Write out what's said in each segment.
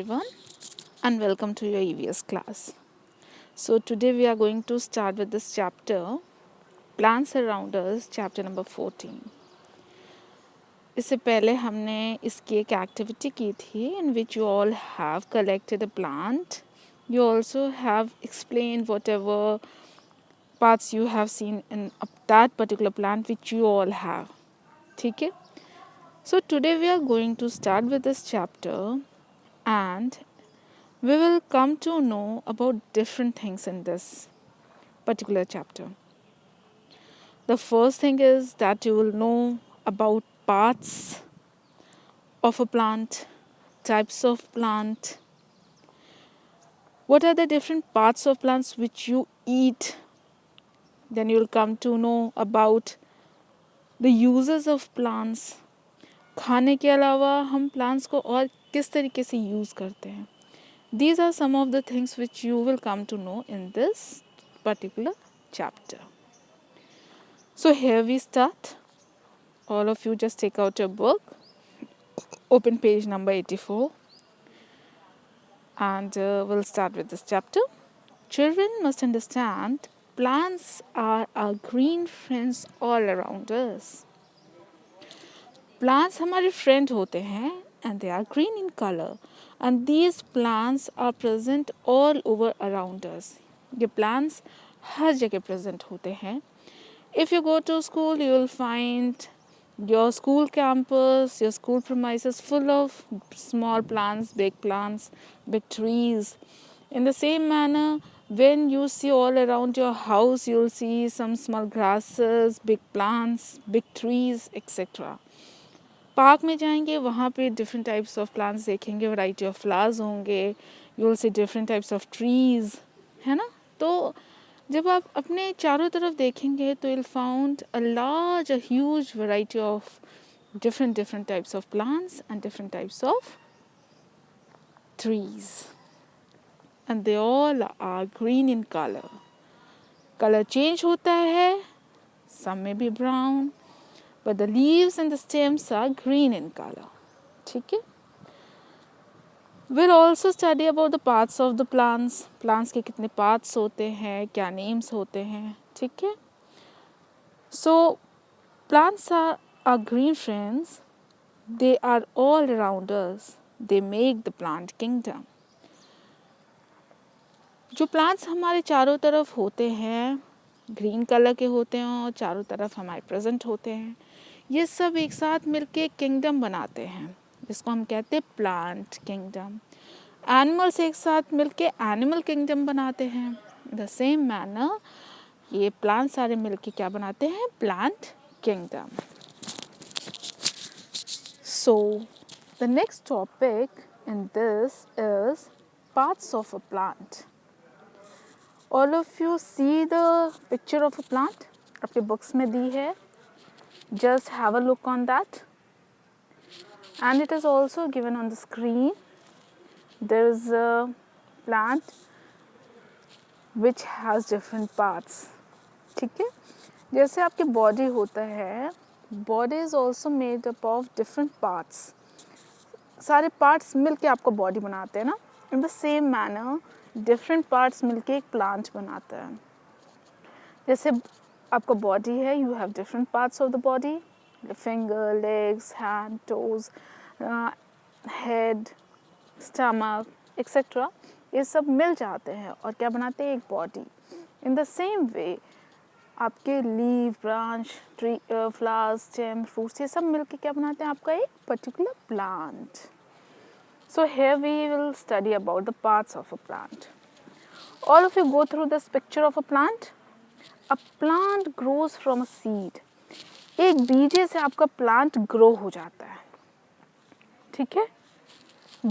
everyone and welcome to your EVS class. So today we are going to start with this chapter Plants Around Us, chapter number 14. इससे पहले हमने इसकी एक activity की थी in which you all have collected a plant. You also have explained whatever parts you have seen in that particular plant which you all have. ठीक है? So today we are going to start with this chapter and we will come to know about different things in this particular chapter. The first thing is that you will know about parts of a plant, types of plant, what are the different parts of plants which you eat. Then you will come to know about the uses of plants. खाने के अलावा हम plants को और किस तरीके से use करते हैं. These are some of the things which you will come to know in this particular chapter. So here we start. All of you just take out your book, open page number 84 and we'll start with this chapter. Children must understand plants are our green friends all around us. Plants हमारे friend होते हैं and they are green in color. And these plants are present all over around us. ये plants हर जगह present होते हैं. If you go to school, you will find your school campus, your school premises full of small plants, big trees. In the same manner, when you see all around your house, you will see some small grasses, big plants, big trees, etc. Park में जाएंगे वहाँ पे different types of plants देखेंगे, variety of flowers होंगे, you will see different types of trees, है ना. तो जब आप अपने चारों तरफ देखेंगे तो you'll find a huge variety of different types of plants and different types of trees, and they all are green in color. Color change होता है, some may be brown, but the leaves and the stems are green in color. ठीक है. We'll also study about the parts of the plants. Plants के कितने parts होते हैं, क्या names होते हैं, ठीक है. So plants are our green friends. They are all around us. They make the plant kingdom. जो plants हमारे चारों तरफ होते हैं, green color के होते हैं और चारों तरफ हमारे present होते हैं, ये सब एक साथ मिलके kingdom बनाते हैं, जिसको हम कहते हैं plant kingdom. Animals एक साथ मिलके animal kingdom बनाते हैं. The same manner ये plants सारे मिलके क्या बनाते हैं? Plant kingdom. So the next topic in this is parts of a plant. All of you see the picture of a plant? आपके books में दी है. Just have a look on that. And it is also given on the screen. There is a plant which has different parts. ठीक है. जैसे आपकी body होता है, body is also made up of different parts. सारे parts मिलके आपको body बनाते हैं ना. In the same manner, different parts मिलके एक plant बनाता है. जैसे आपका body है, you have different parts of the body, the finger, legs, hand, toes, head, stomach, etc. ये सब मिल जाते हैं और क्या बनाते हैं? एक body. In the same way, आपके leaf, branch, tree, flowers, stem, fruits ये सब मिलके क्या बनाते हैं? आपका एक particular plant. So here we will study about the parts of a plant. All of you go through this picture of a plant. A plant grows from a seed. एक बीजे से आपका plant grow हो जाता है. ठीक है?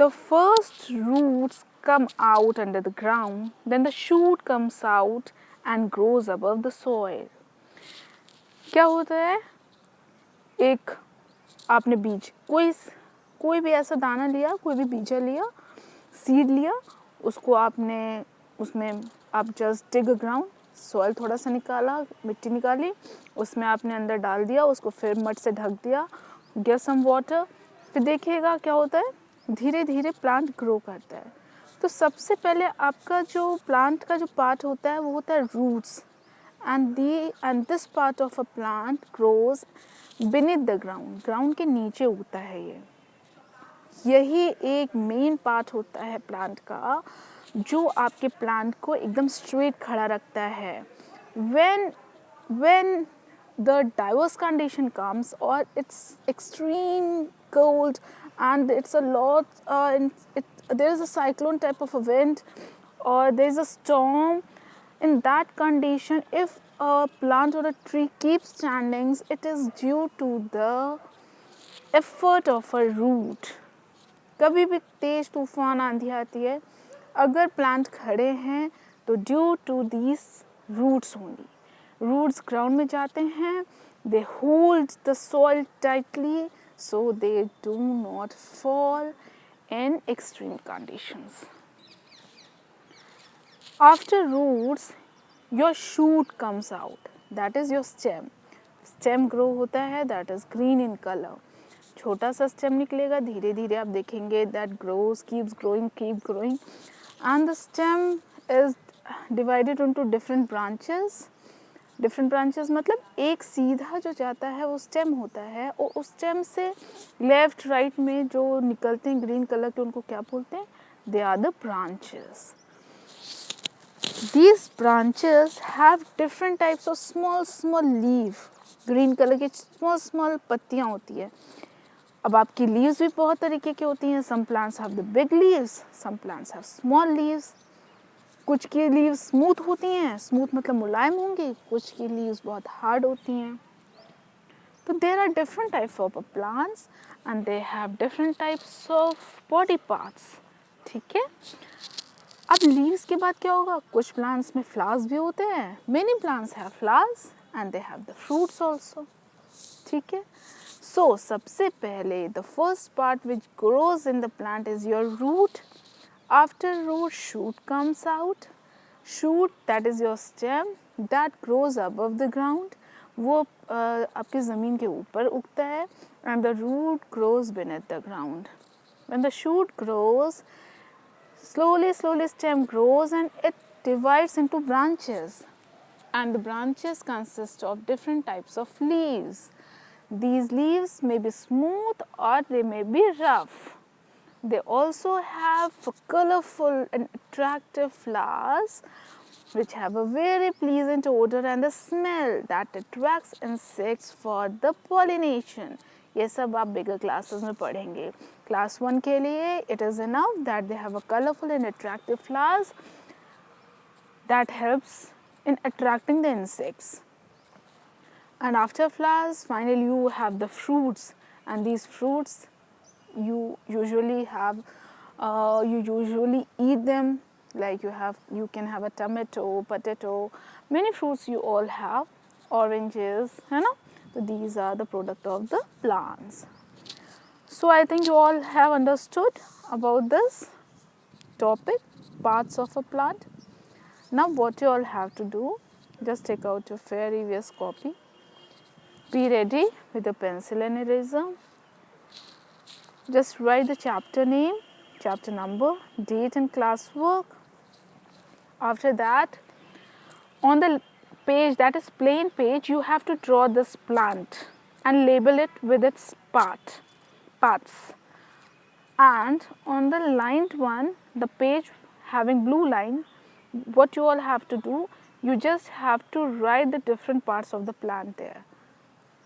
The first roots come out under the ground, then the shoot comes out and grows above the soil. क्या होता है? एक आपने बीज कोई भी ऐसा दाना लिया, कोई भी बीजा लिया, सीड लिया, उसको आपने उसमें आप जस्ट डिग ग्राउंड, सॉइल थोड़ा सा निकाला, मिट्टी निकाली, उसमें आपने अंदर डाल दिया, उसको फिर मड से ढक दिया, गिव सम वाटर, फिर देखिएगा क्या होता है. धीरे धीरे प्लांट ग्रो करता है। तो सबसे पहले आपका जो प्लांट का जो पार्ट होता है वो होता है roots, and this part of a plant grows beneath the ground, ground के नीचे उगता है ये। यही एक मेन पार्ट होता है प्लांट का जो आपके प्लांट को एकदम स्ट्रेट खड़ा रखता है। when the diverse condition comes, or it's extreme cold and it's a lot there is a cyclone type of a wind, or there is a storm, in that condition if a plant or a tree keeps standing, it is due to the effort of a root. कभी भी तेज तूफान आंधी आती है, अगर plant खड़े हैं तो due to these roots only. Roots ground में जाते हैं, they hold the soil tightly so they do not fall in extreme conditions. After roots your shoot comes out, that is your stem. Stem grow होता है, that is green in colour. छोटा सा stem निकलेगा, धीरे धीरे आप देखेंगे that grows, keeps growing and the stem is divided into different branches. Different branches मतलब एक सीधा जो जाता है वो स्टेम होता है, और उस स्टेम से लेफ्ट राइट में जो निकलते हैं ग्रीन कलर के, उनको क्या बोलते हैं? They are the branches. These branches have different types of small leaf, green colour की small पत्तियाँ होती है। अब आपकी लीव्स भी बहुत तरीके की होती हैं। Some plants have the big leaves, some plants have small leaves. कुछ की लीव्स स्मूथ होती हैं, स्मूथ मतलब मुलायम होंगी, कुछ की लीव्स बहुत हार्ड होती हैं। तो there are different types of plants and they have different types of body parts. ठीक है, अब लीव्स के बाद क्या होगा? कुछ प्लांट्स में फ्लावर्स भी होते हैं। Many plants have flowers and they have the fruits also. ठीक है, सो सबसे पहले the first part which grows in the plant is your root. After root shoot comes out. Shoot, that is your stem that grows above the ground. वो आपकी ज़मीन के ऊपर उगता है, and the root grows beneath the ground. When the shoot grows, slowly stem grows and it divides into branches, and the branches consist of different types of leaves. These leaves may be smooth or they may be rough. They also have colorful and attractive flowers which have a very pleasant odor and a smell that attracts insects for the pollination. ये सब आप bigger classes में पढ़ेंगे। Class 1 के लिए it is enough that they have a colorful and attractive flowers that helps in attracting the insects. And after flowers, finally you have the fruits, and these fruits you usually have, you usually eat them. Like you can have a tomato, potato, many fruits you all have, oranges, है ना? So these are the product of the plants. So I think you all have understood about this topic, parts of a plant. Now what you all have to do, just take out your previous copy. Be ready with a pencil and eraser. Just write the chapter name, chapter number, date and class work. After that, on the page that is plain page, you have to draw this plant and label it with its parts. And on the lined one, the page having blue line, what you all have to do, you just have to write the different parts of the plant there.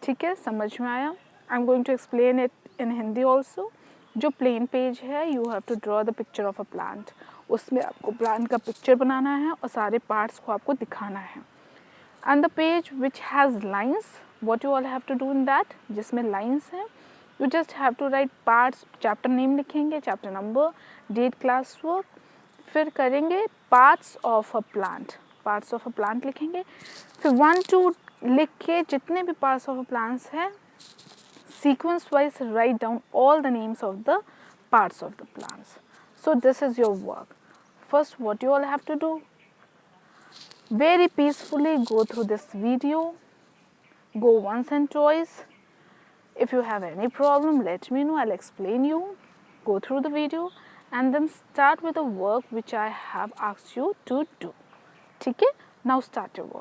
ठीक है, समझ में आया? I am going to explain it in Hindi also. जो plain page है, you have to draw the picture of a plant. उसमें आपको plant का पिक्चर बनाना है और सारे पार्ट्स को आपको दिखाना है. And the page which has lines, what you all have to do in that, जिसमें लाइन्स हैं, you just have to write parts. Chapter name लिखेंगे, chapter number, date, class work. फिर करेंगे parts of a plant. Parts of a plant लिखेंगे. फिर 1 2 लिख के जितने भी पार्ट्स ऑफ प्लांट्स हैं, sequence wise write down all the names of the parts of the plants. So this is your work. First what you all have to do, very peacefully go through this video, go once and twice. If you have any problem, let me know, I'll explain you. go through the video and then start with the work which I have asked you to do. ठीक है? Now start your work.